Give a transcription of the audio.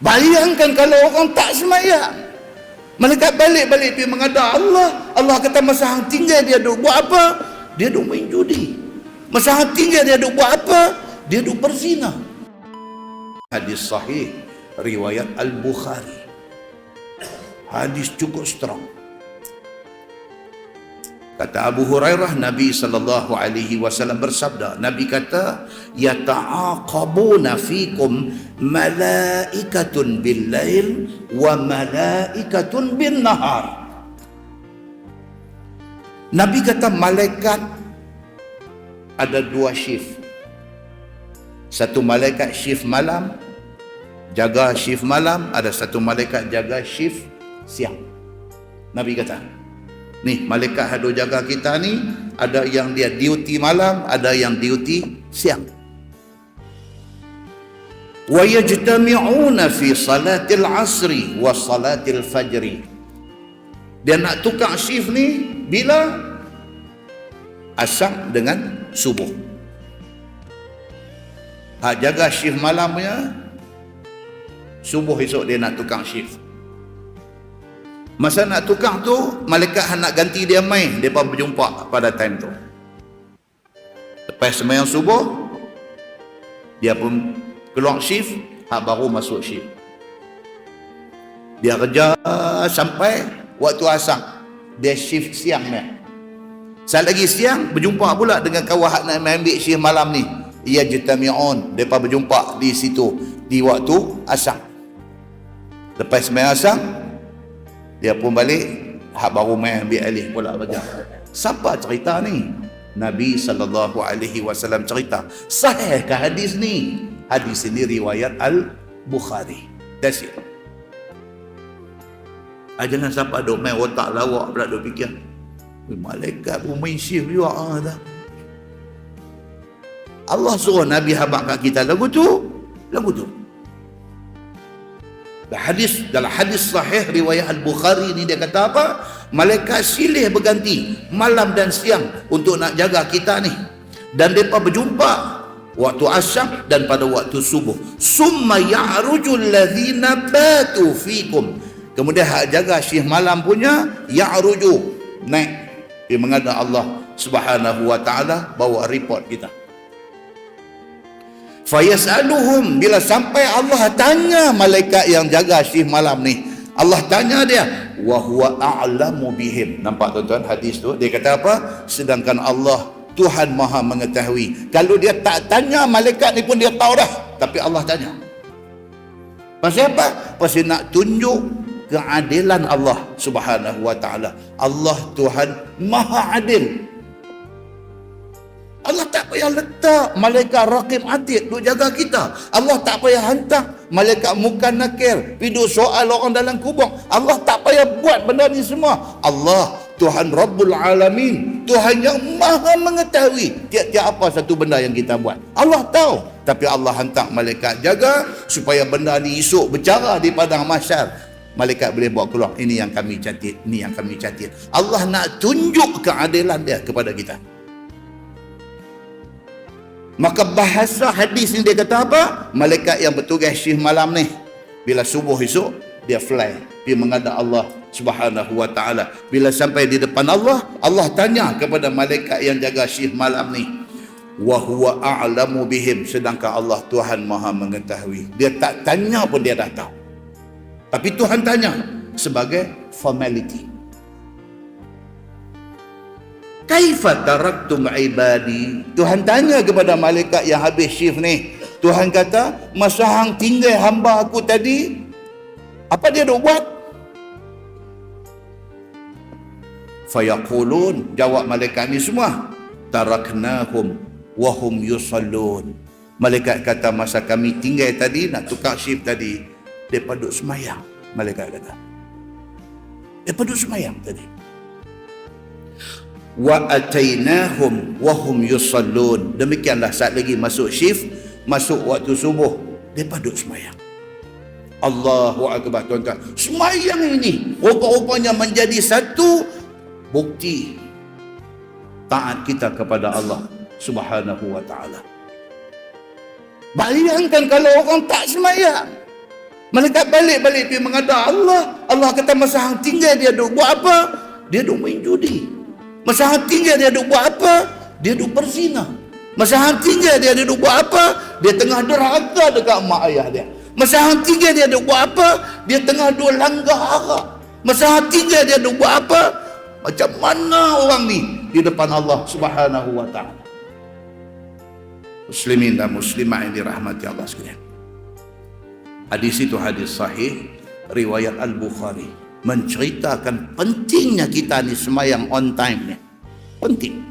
Bayangkan kalau orang tak semayang, malaikat balik-balik pergi menghadap Allah. Allah kata masa hang tinggal dia duk buat apa? Dia duk main judi. Masa hang tinggal dia duk buat apa? Dia duk berzina. Hadis sahih riwayat Al-Bukhari. Hadis cukup strong. Kata Abu Hurairah, Nabi SAW bersabda, Nabi kata, yata'aqabuna fikum malaikatun bil-lail wa malaikatun bin-nahar. Nabi kata malaikat ada dua shift. Satu malaikat shift malam, jaga shift malam, ada satu malaikat jaga shift siang. Nabi kata, nih malaikat hadu jaga kita ni, ada yang dia duty malam, ada yang duty siang. Wa yajtami'una fi salatil asri wa salatil fajri. Dia nak tukar shift ni bila? Asar dengan subuh. Hak jaga shift malam punya, subuh esok dia nak tukar shift. Masa nak tukar tu, malaikat nak ganti dia main, mereka berjumpa pada time tu. Lepas sembahyang subuh, dia pun keluar shift, hak baru masuk shift. Dia kerja sampai waktu asar, dia shift siang ni. Saat lagi siang, berjumpa pula dengan kawan hak nak ambil shift malam ni. Ia jitami'un, mereka berjumpa di situ, di waktu asar. Lepas sembahyang asar, dia pun balik, hak baru main ambil alih pula kerja. Siapa cerita ni? Nabi SAW cerita. Sahihkah hadis ni? Hadis ini riwayat Al-Bukhari. That's it. Jangan siapa duk main otak lawak pula duk fikir, malaikat pun main shift juga dah. Allah suruh Nabi habaq kat kita lagu tu. Dalam hadis sahih riwayat Al-Bukhari ni dia kata apa? Malaikat silih berganti malam dan siang untuk nak jaga kita ni. Dan mereka berjumpa waktu asar dan pada waktu subuh. Summa ya'rujul ladzina batu fikum. Kemudian hak jaga shift malam punya ya'ruju, naik dia menghadap Allah Subhanahu wa taala, bawa report kita. Fayas'aluhum, bila sampai Allah tanya malaikat yang jaga shift malam ni, Allah tanya dia, wa huwa a'lamu bihim. Nampak tuan-tuan hadis tu? Dia kata apa? Sedangkan Allah Tuhan Maha mengetahui. Kalau dia tak tanya malaikat ni pun dia tahu dah, tapi Allah tanya. Pasal apa? Pasal nak tunjuk keadilan Allah Subhanahu wa taala. Allah Tuhan Maha adil. Allah tak payah letak malaikat raqib atid duk jaga kita. Allah tak payah hantar malaikat muka nakir pergi soal orang dalam kubur. Allah tak payah buat benda ni semua. Allah Tuhan Rabbul Alamin, Tuhan yang maha mengetahui tiap-tiap apa satu benda yang kita buat. Allah tahu, tapi Allah hantar malaikat jaga supaya benda ni esok bercara di padang mahsyar. Malaikat boleh bawa keluar, ini yang kami catat, ini yang kami catat. Allah nak tunjuk keadilan dia kepada kita. Maka bahasa hadis ni dia kata apa? Malaikat yang bertugas shift malam ni, bila subuh esok, dia fly pergi menghadap Allah Subhanahu wa taala. Bila sampai di depan Allah, Allah tanya kepada malaikat yang jaga shift malam ni, wa huwa a'lamu bihim, sedangkan Allah Tuhan Maha mengetahui. Dia tak tanya pun dia dah tahu. Tapi Tuhan tanya sebagai formality. Kaifa taraktum ibadi? Tuhan tanya kepada malaikat yang habis shift ni. Tuhan kata, masa hang tinggal hamba aku tadi, apa dia duk buat? Fayaqulun, jawab malaikat ni semua, taraknahum wa hum yusallun. Malaikat kata, masa kami tinggal tadi, nak tukar shift tadi, mereka duk semayang. Malaikat kata, mereka duk semayang tadi. Wa atainahum wa hum yusallun. Demikianlah saat lagi masuk shift, masuk waktu subuh, mereka duk semayang. Allahu Akbar tuan-tuan. Semayang ini rupa-rupanya menjadi satu bukti taat kita kepada Allah Subhanahu wa taala. Bayangkan kalau orang tak semayang, Malaikat balik-balik pergi menghadap Allah. Allah kata masa hang tinggal dia duk buat apa? Dia duk main judi. Masa hang tinggal dia duk buat apa? Dia duk berzina. Masa hang tinggal dia duk buat apa? Dia tengah derhaka dekat mak ayah dia. Masa hang tinggal dia duk buat apa? Dia tengah duk langgar haram. Masa hang tinggal dia duk buat apa? Macam mana orang ni di depan Allah Subhanahu wa taala? Muslimin dan muslimat yang dirahmati Allah sekalian. Hadis itu hadis sahih riwayat Al-Bukhari, menceritakan pentingnya kita ni sembahyang on time ni. Penting.